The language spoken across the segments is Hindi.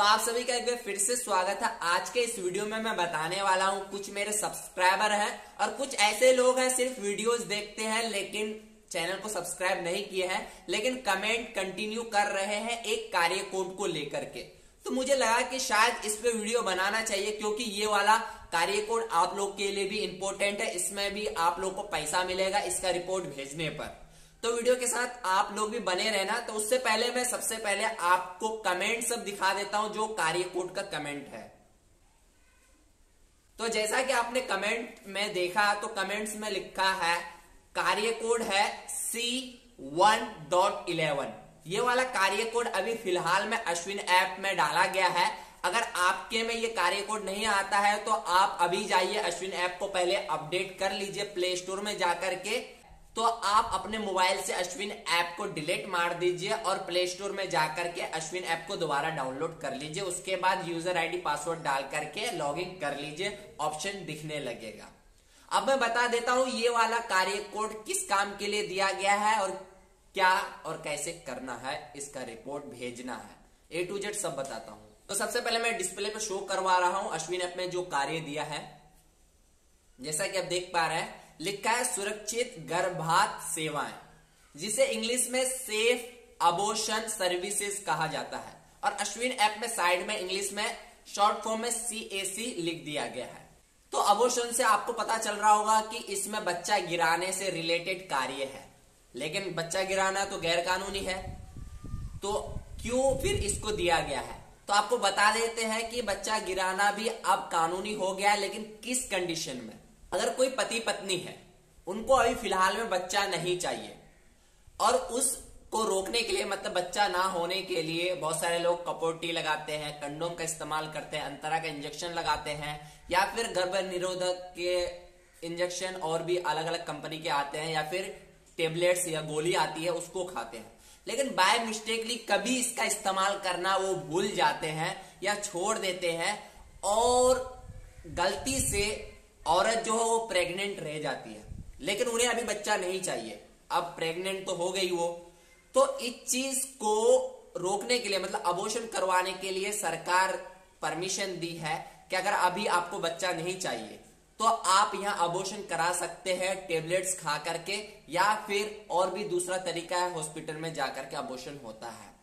तो आप सभी का एक बार फिर से स्वागत है। आज के इस वीडियो में मैं बताने वाला हूं, कुछ मेरे सब्सक्राइबर हैं और कुछ ऐसे लोग हैं सिर्फ वीडियोस देखते हैं लेकिन चैनल को सब्सक्राइब नहीं किए हैं, लेकिन कमेंट कंटिन्यू कर रहे हैं एक कार्य कोड को लेकर के। तो मुझे लगा कि शायद इस पे वीडियो बनाना चाहिए, क्योंकि ये वाला कार्य कोड आप लोग के लिए भी इंपॉर्टेंट है। इसमें भी आप लोग को पैसा मिलेगा इसका रिपोर्ट भेजने पर। तो वीडियो के साथ आप लोग भी बने रहना। तो उससे पहले मैं सबसे पहले आपको कमेंट सब दिखा देता हूं, जो कार्य कोड का कमेंट है। तो जैसा कि आपने कमेंट में देखा, तो कमेंट्स में लिखा है कार्य कोड है C1.11। ये वाला कार्य कोड अभी फिलहाल में अश्विन ऐप में डाला गया है। अगर आपके में ये कार्य कोड नहीं आता है तो आप अभी जाइए अश्विन ऐप को पहले अपडेट कर लीजिए प्ले स्टोर में जाकर के। तो आप अपने मोबाइल से अश्विन ऐप को डिलीट मार दीजिए और प्ले स्टोर में जाकर के अश्विन ऐप को दोबारा डाउनलोड कर लीजिए। उसके बाद यूजर आईडी पासवर्ड डाल करके लॉगिन कर लीजिए, ऑप्शन दिखने लगेगा। अब मैं बता देता हूं ये वाला कार्य कोड किस काम के लिए दिया गया है और क्या और कैसे करना है, इसका रिपोर्ट भेजना है, A to Z सब बताता हूं। तो सबसे पहले मैं डिस्प्ले पे शो करवा रहा हूं अश्विन ऐप में जो कार्य दिया है। जैसा कि आप देख पा रहे हैं, लिखा है सुरक्षित गर्भाधान सेवाएं, जिसे इंग्लिश में सेफ अबॉर्शन सर्विसेज कहा जाता है। और अश्विन ऐप में साइड में इंग्लिश में शॉर्ट फॉर्म में CAC लिख दिया गया है। तो अबॉर्शन से आपको पता चल रहा होगा कि इसमें बच्चा गिराने से रिलेटेड कार्य है, लेकिन बच्चा गिराना तो गैर कानूनी है, तो क्यों फिर इसको दिया गया है। तो आपको बता देते हैं कि बच्चा गिराना भी अब कानूनी हो गया है, लेकिन किस कंडीशन में। अगर कोई पति पत्नी है, उनको अभी फिलहाल में बच्चा नहीं चाहिए और उसको रोकने के लिए, मतलब बच्चा ना होने के लिए बहुत सारे लोग कपोटी लगाते हैं, कंडोम का इस्तेमाल करते हैं, अंतरा का इंजेक्शन लगाते हैं, या फिर गर्भ निरोधक के इंजेक्शन और भी अलग अलग कंपनी के आते हैं, या फिर टेबलेट्स या गोली आती है उसको खाते हैं। लेकिन बाय मिस्टेकली कभी इसका इस्तेमाल करना वो भूल जाते हैं या छोड़ देते हैं और गलती से औरत जो है वो प्रेग्नेंट रह जाती है, लेकिन उन्हें अभी बच्चा नहीं चाहिए, अब प्रेग्नेंट तो हो गई वो। तो इस चीज को रोकने के लिए, मतलब अबॉर्शन करवाने के लिए सरकार परमिशन दी है कि अगर अभी आपको बच्चा नहीं चाहिए तो आप यहां अबॉर्शन करा सकते हैं टेबलेट्स खा करके, या फिर और भी दूसरा तरीका है, हॉस्पिटल में जाकर के अबॉर्शन होता है।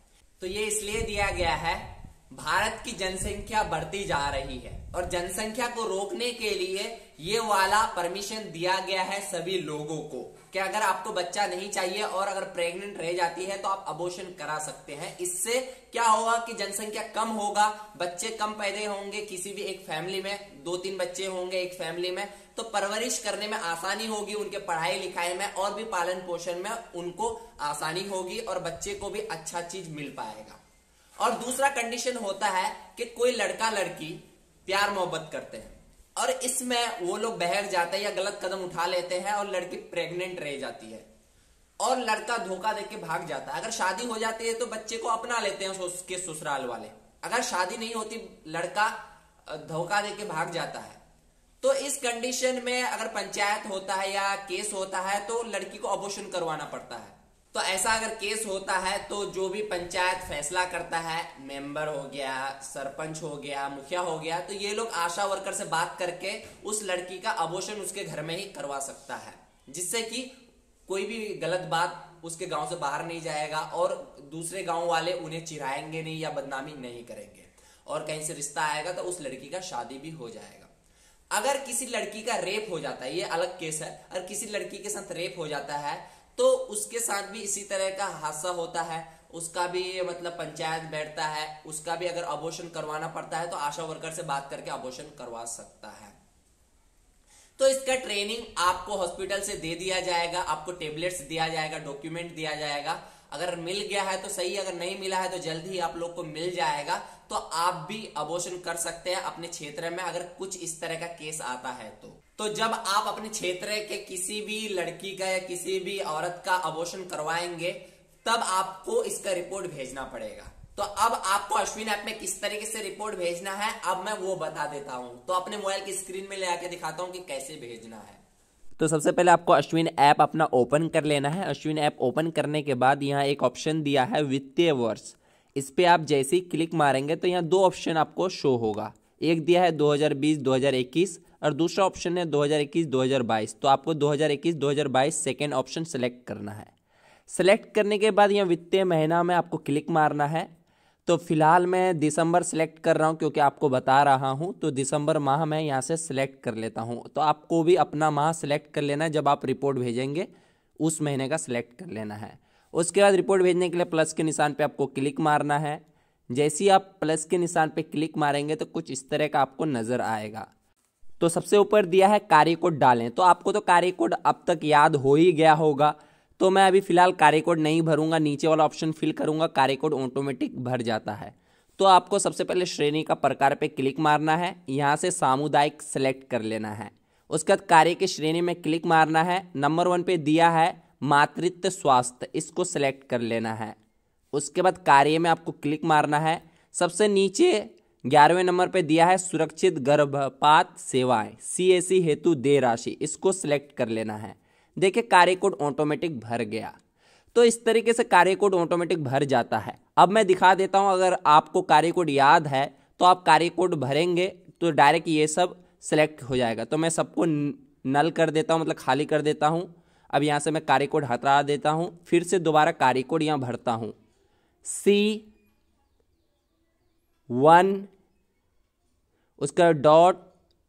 तो ये इसलिए दिया गया है, भारत की जनसंख्या बढ़ती जा रही है और जनसंख्या को रोकने के लिए ये वाला परमिशन दिया गया है सभी लोगों को कि अगर आपको बच्चा नहीं चाहिए और अगर प्रेग्नेंट रह जाती है तो आप अबॉर्शन करा सकते हैं। इससे क्या होगा कि जनसंख्या कम होगा, बच्चे कम पैदा होंगे। किसी भी एक फैमिली में 2-3 बच्चे होंगे एक फैमिली में, तो परवरिश करने में आसानी होगी, उनके पढ़ाई लिखाई में और भी पालन पोषण में उनको आसानी होगी और बच्चे को भी अच्छा चीज मिल पाएगा। और दूसरा कंडीशन होता है कि कोई लड़का लड़की प्यार मोहब्बत करते हैं और इसमें वो लोग बहक जाते हैं या गलत कदम उठा लेते हैं और लड़की प्रेग्नेंट रह जाती है और लड़का धोखा देके भाग जाता है। अगर शादी हो जाती है तो बच्चे को अपना लेते हैं उसके ससुराल वाले। अगर शादी नहीं होती, लड़का धोखा देके भाग जाता है, तो इस कंडीशन में अगर पंचायत होता है या केस होता है तो लड़की को अबॉर्शन करवाना पड़ता है। तो ऐसा अगर केस होता है तो जो भी पंचायत फैसला करता है, मेंबर हो गया, सरपंच हो गया, मुखिया हो गया, तो ये लोग आशा वर्कर से बात करके उस लड़की का अबॉर्शन उसके घर में ही करवा सकता है, जिससे कि कोई भी गलत बात उसके गांव से बाहर नहीं जाएगा और दूसरे गांव वाले उन्हें चिढ़ाएंगे नहीं या बदनामी नहीं करेंगे, और कहीं से रिश्ता आएगा तो उस लड़की का शादी भी हो जाएगा। अगर किसी लड़की का रेप हो जाता है, ये अलग केस है, अगर किसी लड़की के साथ रेप हो जाता है तो उसके साथ भी इसी तरह का हादसा होता है, उसका भी मतलब पंचायत बैठता है, उसका भी अगर अबॉर्शन करवाना पड़ता है तो आशा वर्कर से बात करके अबॉर्शन करवा सकता है। तो इसका ट्रेनिंग आपको हॉस्पिटल से दे दिया जाएगा, आपको टेबलेट्स दिया जाएगा, डॉक्यूमेंट दिया जाएगा। अगर मिल गया है तो सही, अगर नहीं मिला है तो जल्द ही आप लोग को मिल जाएगा, तो आप भी अबॉर्शन कर सकते हैं अपने क्षेत्र में अगर कुछ इस तरह का केस आता है तो जब आप अपने क्षेत्र के किसी भी लड़की का या किसी भी औरत का अबॉर्शन करवाएंगे तब आपको इसका रिपोर्ट भेजना पड़ेगा। तो अब आपको अश्विन ऐप में किस तरीके से रिपोर्ट भेजना है अब मैं वो बता देता हूं। तो अपने मोबाइल की स्क्रीन में ले आके दिखाता हूं कि कैसे भेजना है। तो सबसे पहले आपको अश्विन ऐप अपना ओपन कर लेना है। अश्विन ऐप ओपन करने के बाद यहाँ एक ऑप्शन दिया है वित्तीय वर्ष, इस पे आप जैसे ही क्लिक मारेंगे तो यहाँ दो ऑप्शन आपको शो होगा। एक दिया है 2020-2021 और दूसरा ऑप्शन है 2021-2022। तो आपको 2021-2022 सेकेंड ऑप्शन सेलेक्ट करना है। सेलेक्ट करने के बाद यहाँ वित्तीय महीना में आपको क्लिक मारना है। तो फिलहाल मैं दिसंबर सेलेक्ट कर रहा हूँ क्योंकि आपको बता रहा हूँ, तो दिसंबर माह मैं यहाँ से सिलेक्ट कर लेता हूँ। तो आपको भी अपना माह सेलेक्ट कर लेना है, जब आप रिपोर्ट भेजेंगे उस महीने का सिलेक्ट कर लेना है। उसके बाद रिपोर्ट भेजने के लिए प्लस के निशान पे आपको क्लिक मारना है। जैसे ही आप प्लस के निशान पे क्लिक मारेंगे तो कुछ इस तरह का आपको नज़र आएगा। तो सबसे ऊपर दिया है कार्य कोड डालें। तो आपको तो कार्य कोड अब तक याद हो ही गया होगा, तो मैं अभी फिलहाल कार्य कोड नहीं भरूंगा, नीचे वाला ऑप्शन फिल करूंगा, कार्य कोड ऑटोमेटिक भर जाता है। तो आपको सबसे पहले श्रेणी का प्रकार पे क्लिक मारना है, यहाँ से सामुदायिक सेलेक्ट कर लेना है। उसके बाद कार्य की श्रेणी में क्लिक मारना है। नंबर 1 पे दिया है मातृत्व स्वास्थ्य, इसको सेलेक्ट कर लेना है। उसके बाद कार्य में आपको क्लिक मारना है। सबसे नीचे 11वें नंबर पे दिया है सुरक्षित गर्भपात सेवाएं, CAC हेतु देय राशि, इसको सिलेक्ट कर लेना है। देखिए कार्य कोड ऑटोमेटिक भर गया। तो इस तरीके से कार्य कोड ऑटोमेटिक भर जाता है। अब मैं दिखा देता हूं, अगर आपको कार्य कोड याद है तो आप कार्य कोड भरेंगे तो डायरेक्ट ये सब सिलेक्ट हो जाएगा। तो मैं सबको नल कर देता हूं, मतलब खाली कर देता हूं। अब यहाँ से मैं कार्य कोड हटा देता हूं, फिर से दोबारा कार्य कोड यहाँ भरता हूं, C1, उसका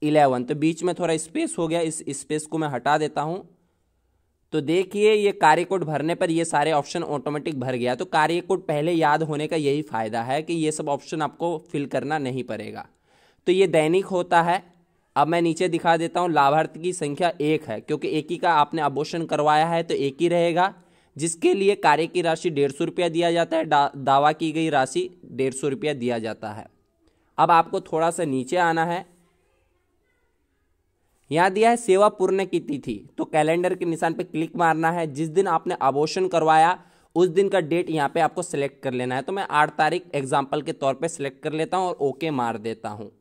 .11। तो बीच में थोड़ा स्पेस हो गया, इस स्पेस को मैं हटा देता हूं। तो देखिए ये कार्य कोड भरने पर ये सारे ऑप्शन ऑटोमेटिक भर गया। तो कार्य कोड पहले याद होने का यही फायदा है कि ये सब ऑप्शन आपको फिल करना नहीं पड़ेगा। तो ये दैनिक होता है। अब मैं नीचे दिखा देता हूँ, लाभार्थी की संख्या 1 है क्योंकि एक ही का आपने अबॉर्शन करवाया है तो एक ही रहेगा, जिसके लिए कार्य की राशि 150 रुपया दिया जाता है, दावा की गई राशि 150 रुपया दिया जाता है। अब आपको थोड़ा सा नीचे आना है, यहाँ दिया है सेवा पूर्ण की तिथि। तो कैलेंडर के निशान पे क्लिक मारना है। जिस दिन आपने अबॉर्शन करवाया उस दिन का डेट यहाँ पे आपको सेलेक्ट कर लेना है। तो मैं 8 तारीख एग्जाम्पल के तौर पे सिलेक्ट कर लेता हूँ और ओके मार देता हूँ।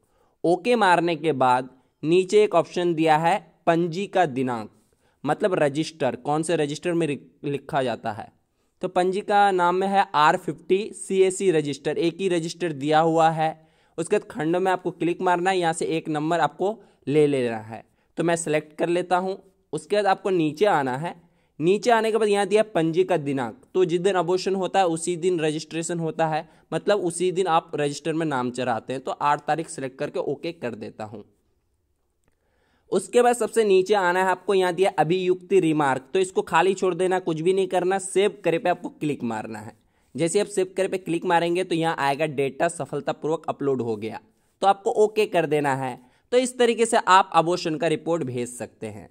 ओके मारने के बाद नीचे एक ऑप्शन दिया है पंजी का दिनांक, मतलब रजिस्टर, कौन से रजिस्टर में लिखा जाता है। तो पंजी का नाम में है R50 CAC रजिस्टर, एक ही रजिस्टर दिया हुआ है। उसके बाद खंड में आपको क्लिक मारना है, यहाँ से एक नंबर आपको ले लेना है। तो मैं सेलेक्ट कर लेता हूँ। उसके बाद आपको नीचे आना है। नीचे आने के बाद यहाँ दिया पंजी का दिनांक। तो जिस दिन अबॉर्शन होता है उसी दिन रजिस्ट्रेशन होता है, मतलब उसी दिन आप रजिस्टर में नाम चढ़ाते हैं। तो 8 तारीख सेलेक्ट करके ओके कर देता हूँ। उसके बाद सबसे नीचे आना है, आपको यहाँ दिया अभियुक्ति रिमार्क। तो इसको खाली छोड़ देना, कुछ भी नहीं करना, सेव करे पे आपको क्लिक मारना है। जैसे आप सेव करे पे क्लिक मारेंगे तो यहाँ आएगा डेटा सफलतापूर्वक अपलोड हो गया, तो आपको ओके कर देना है। तो इस तरीके से आप अबॉर्शन का रिपोर्ट भेज सकते हैं।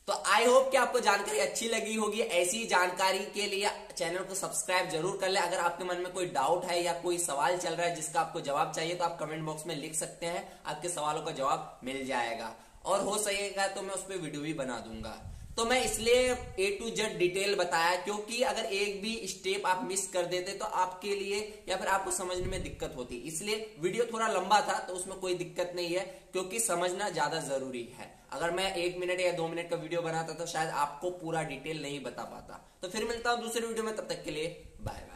तो आई होप कि आपको जानकारी अच्छी लगी होगी। ऐसी जानकारी के लिए चैनल को सब्सक्राइब जरूर कर ले। अगर आपके मन में कोई डाउट है या कोई सवाल चल रहा है जिसका आपको जवाब चाहिए तो आप कमेंट बॉक्स में लिख सकते हैं, आपके सवालों का जवाब मिल जाएगा। और हो सकेगा तो मैं उस पर वीडियो भी बना दूंगा। तो मैं इसलिए A to Z डिटेल बताया क्योंकि अगर एक भी स्टेप आप मिस कर देते तो आपके लिए या फिर आपको समझने में दिक्कत होती। इसलिए वीडियो थोड़ा लंबा था, तो उसमें कोई दिक्कत नहीं है क्योंकि समझना ज्यादा जरूरी है। अगर मैं 1 मिनट या 2 मिनट का वीडियो बनाता तो शायद आपको पूरा डिटेल नहीं बता पाता। तो फिर मिलता हूं दूसरे वीडियो में, तब तक के लिए बाय बाय।